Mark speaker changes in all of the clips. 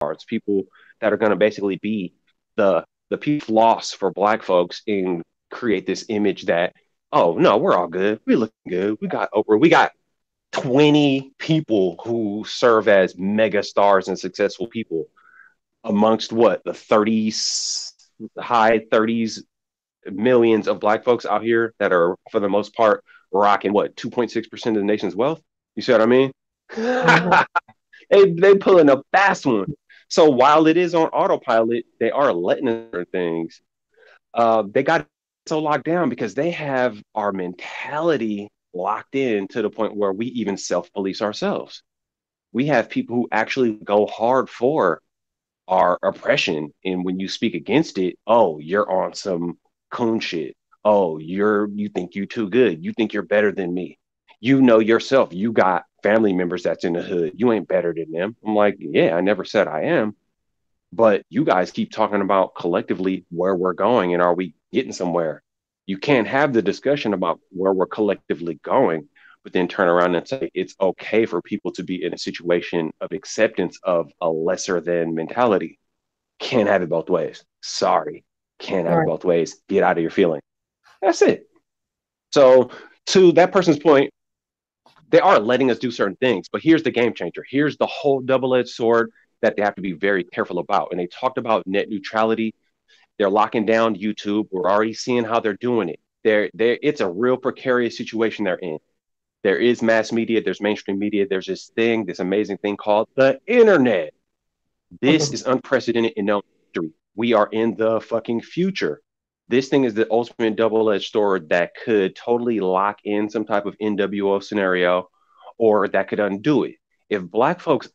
Speaker 1: cards, people that are going to basically be the people loss for Black folks and create this image that, oh no, we're all good, we look good, we got Oprah, we got 20 people who serve as mega stars and successful people amongst what, the 30s, high 30s millions of Black folks out here that are for the most part rocking what, 2.6% of the nation's wealth. You see what I mean?
Speaker 2: Uh-huh.
Speaker 1: They pulling a fast one. So while it is on autopilot, they are letting us learn things. They got so locked down because they have our mentality locked in to the point where we even self-police ourselves. We have people who actually go hard for our oppression, and when you speak against it, oh, you're on some coon shit. Oh, you think you too good. You think you're better than me. You know yourself. You got family members that's in the hood. You ain't better than them. I'm like, yeah, I never said I am. But you guys keep talking about collectively where we're going and are we getting somewhere? You can't have the discussion about where we're collectively going, but then turn around and say it's okay for people to be in a situation of acceptance of a lesser than mentality. Can't have it both ways. Sorry. Can't have it
Speaker 2: Right.
Speaker 1: both ways. Get out of your feeling. That's it. So, to that person's point, they are letting us do certain things, but here's the game changer. Here's the whole double edged sword that they have to be very careful about. And they talked about net neutrality. They're locking down YouTube. We're already seeing how they're doing it. It's a real precarious situation they're in. There is mass media, there's mainstream media, there's this thing, this amazing thing called the internet. This
Speaker 2: Mhm.
Speaker 1: is unprecedented in known history. We are in the fucking future. This thing is the ultimate double-edged sword that could totally lock in some type of NWO scenario, or that could undo it. If Black folks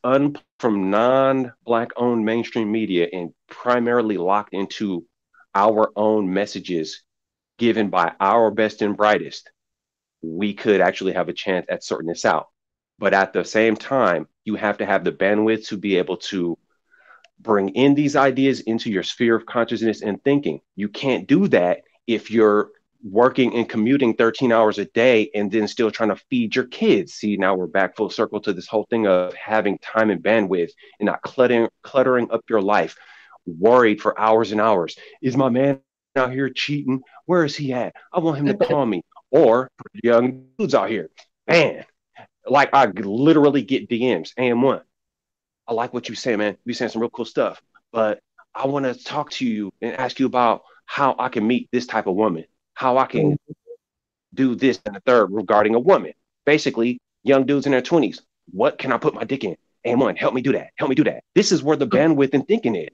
Speaker 1: from non-Black owned mainstream media and primarily locked into our own messages given by our best and brightest, we could actually have a chance at sorting this out. But at the same time, you have to have the bandwidth to be able to bring in these ideas into your sphere of consciousness and thinking. You can't do that if you're working and commuting 13 hours a day and then still trying to feed your kids. See, now we're back full circle to this whole thing of having time and bandwidth and not cluttering up your life, worried for hours and hours. Is my man out here cheating? Where is he at? I want him to call me. Or young dudes out here, man, like I literally get DMs, AM1. I like what you say, man. You're saying some real cool stuff, but I want to talk to you and ask you about how I can meet this type of woman, how I can
Speaker 2: Mhm.
Speaker 1: do this and the third regarding a woman. Basically, young dudes in their 20s. What can I put my dick in? AM1, help me do that. Help me do that. This is where the bandwidth and thinking is.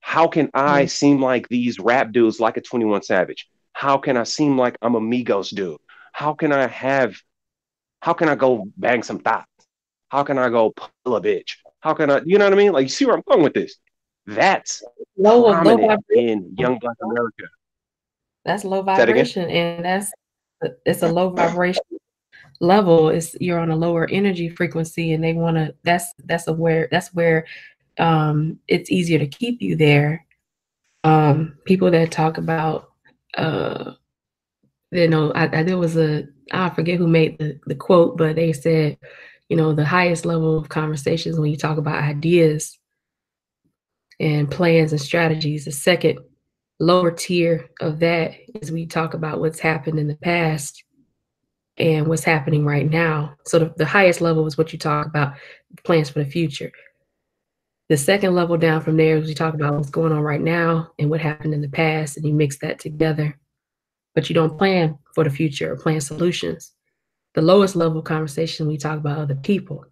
Speaker 1: How can I
Speaker 2: Mhm.
Speaker 1: seem like these rap dudes like a 21 Savage? How can I seem like I'm a Migos dude? How can I have, how can I go bang some thoughts? How can I go pull a bitch? How can I, you know what I mean? Like, you see where I'm going with this? That's
Speaker 2: Low
Speaker 1: prominent in
Speaker 2: vibration.
Speaker 1: young Black America.
Speaker 2: That's low
Speaker 1: Say that again?
Speaker 2: vibration, and it's a low vibration level. Is you're on a lower energy frequency, and they want to. That's where it's easier to keep you there. People that talk about uh, there was I forget who made the quote, but they said, the highest level of conversations when you talk about ideas and plans and strategies. The second lower tier of that is we talk about what's happened in the past and what's happening right now. So the highest level is what you talk about, plans for the future. The second level down from there is we talk about what's going on right now and what happened in the past, and you mix that together. But you don't plan for the future or plan solutions. The lowest level conversation, we talk about other people.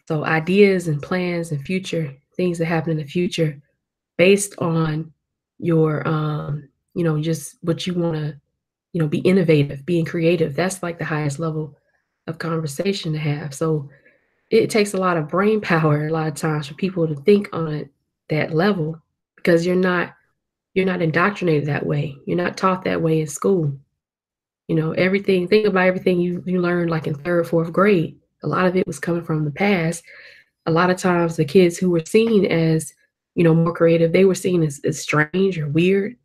Speaker 2: So ideas and plans and future things that happen in the future based on your just what you want to be innovative, being creative. That's like the highest level of conversation to have. So it takes a lot of brain power a lot of times for people to think on that level because you're not indoctrinated that way. You're not taught that way in school. Everything, think about everything you learned like in third, fourth grade. A lot of it was coming from the past. A lot of times the kids who were seen as, more creative, they were seen as strange or weird.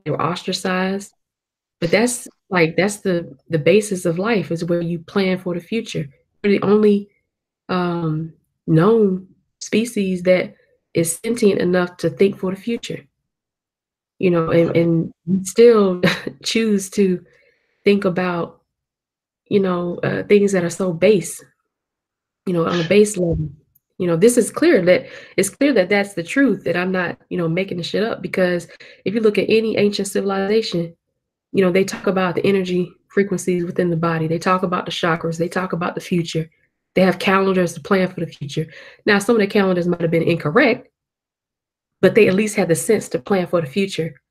Speaker 2: They were ostracized. But that's the basis of life is where you plan for the future. You're the only known. species that is sentient enough to think for the future, and still choose to think about, things that are so base, on a base level. This is clear that it's clear that that's the truth, that I'm not, making the shit up, because if you look at any ancient civilization, they talk about the energy frequencies within the body. They talk about the chakras. They talk about the future. They have calendars to plan for the future. Now, some of the calendars might have been incorrect, but they at least had the sense to plan for the future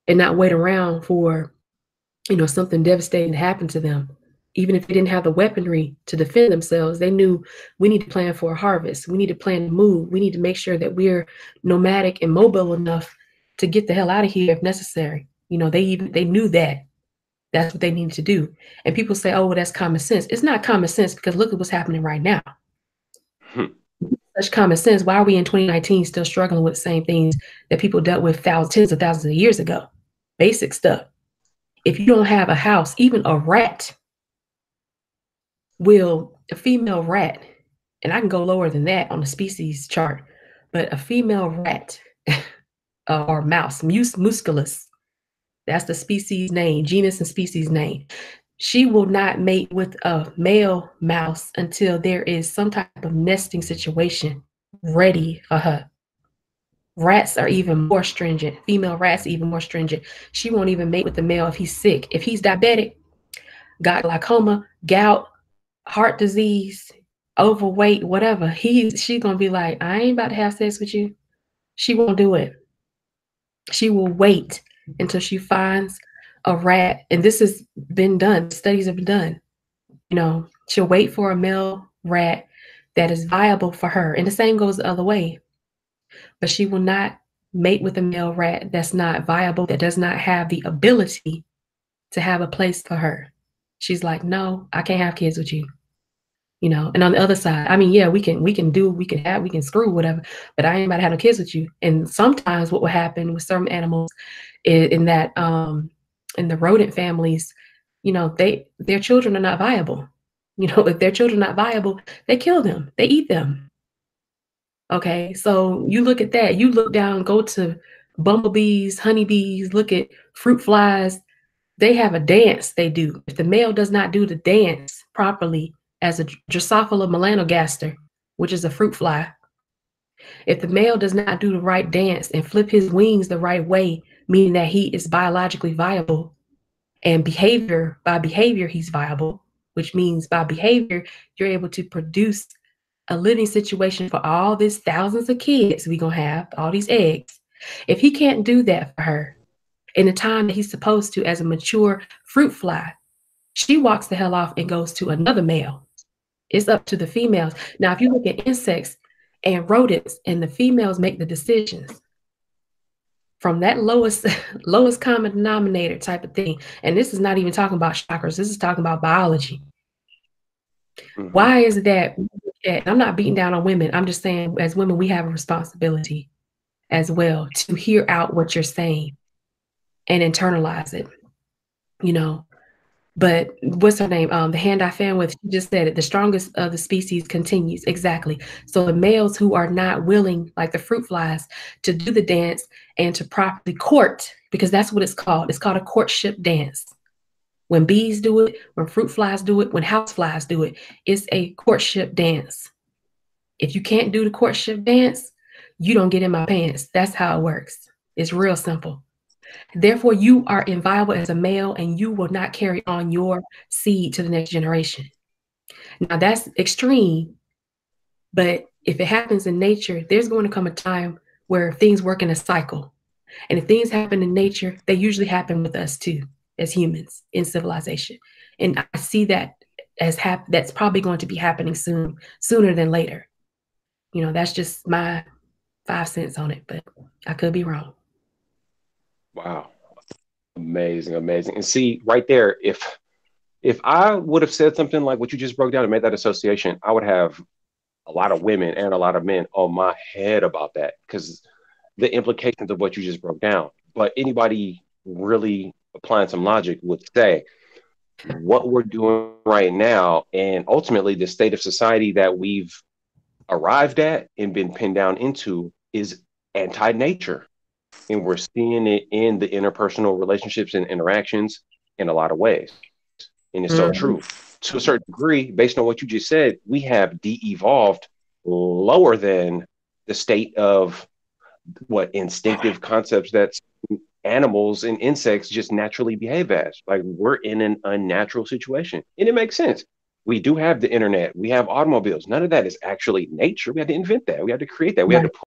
Speaker 2: and not wait around for, something devastating to happen to them. Even if they didn't have the weaponry to defend themselves, they knew we need to plan for a harvest. We need to plan to move. We need to make sure that we're nomadic and mobile enough to get the hell out of here if necessary. They knew that that's what they needed to do. And people say, "Oh, well, that's common sense." It's not common sense, because look at what's happening right now.
Speaker 1: Hmm.
Speaker 2: Such common sense. Why are we in 2019 still struggling with the same things that people dealt with tens of thousands of years ago? Basic stuff. If you don't have a house, even a rat a female rat, and I can go lower than that on the species chart, but a female rat or mouse, musculus, that's the species name, genus and species name. She will not mate with a male mouse until there is some type of nesting situation ready for her. Rats are even more stringent. Female rats even more stringent. She won't even mate with the male if he's sick. If he's diabetic, got glaucoma, gout, heart disease, overweight, whatever, she's gonna be like, I ain't about to have sex with you. She won't do it. She will wait until she finds a rat, and this has been done. Studies have been done. She'll wait for a male rat that is viable for her, and the same goes the other way. But she will not mate with a male rat that's not viable, that does not have the ability to have a place for her. She's like, no, I can't have kids with you. And on the other side, I mean, yeah, we can screw whatever, but I ain't about to have no kids with you. And sometimes what will happen with some animals in that in the rodent families, their children are not viable. If their children are not viable, they kill them, they eat them. Okay, so you look at that, you look down, go to bumblebees, honeybees, look at fruit flies. They have a dance they do. If the male does not do the dance properly as a Drosophila melanogaster, which is a fruit fly, if the male does not do the right dance and flip his wings the right way, meaning that he is biologically viable, and by behavior, he's viable, which means by behavior, you're able to produce a living situation for all these thousands of kids we're going to have, all these eggs. If he can't do that for her in the time that he's supposed to as a mature fruit fly, she walks the hell off and goes to another male. It's up to the females. Now, if you look at insects and rodents, and the females make the decisions from that lowest common denominator type of thing. And this is not even talking about chakras. This is talking about biology. Mm-hmm. Why is it that, and I'm not beating down on women, I'm just saying as women, we have a responsibility as well to hear out what you're saying and internalize it, But what's her name? The hand I fan with, she just said it, the strongest of the species continues. Exactly. So the males who are not willing, like the fruit flies, to do the dance and to properly court, because that's what it's called. It's called a courtship dance. When bees do it, when fruit flies do it, when house flies do it, it's a courtship dance. If you can't do the courtship dance, you don't get in my pants. That's how it works. It's real simple. Therefore, you are inviolable as a male, and you will not carry on your seed to the next generation. Now, that's extreme, but if it happens in nature, there's going to come a time where things work in a cycle. And if things happen in nature, they usually happen with us too, as humans in civilization. And I see that that's probably going to be happening sooner than later. That's just my 5 cents on it, but I could be wrong.
Speaker 1: Wow. Amazing, amazing. And see, right there, if I would have said something like what you just broke down and made that association, I would have a lot of women and a lot of men on my head about that, because the implications of what you just broke down. But anybody really applying some logic would say what we're doing right now, and ultimately the state of society that we've arrived at and been pinned down into is anti-nature. And we're seeing it in the interpersonal relationships and interactions in a lot of ways. And it's so
Speaker 2: Mhm.
Speaker 1: true. To a certain degree, based on what you just said, we have de-evolved lower than the state of what instinctive concepts that animals and insects just naturally behave as. Like we're in an unnatural situation. And it makes sense. We do have the internet, we have automobiles. None of that is actually nature. We had to invent that. We had to create that. We had to
Speaker 2: Right.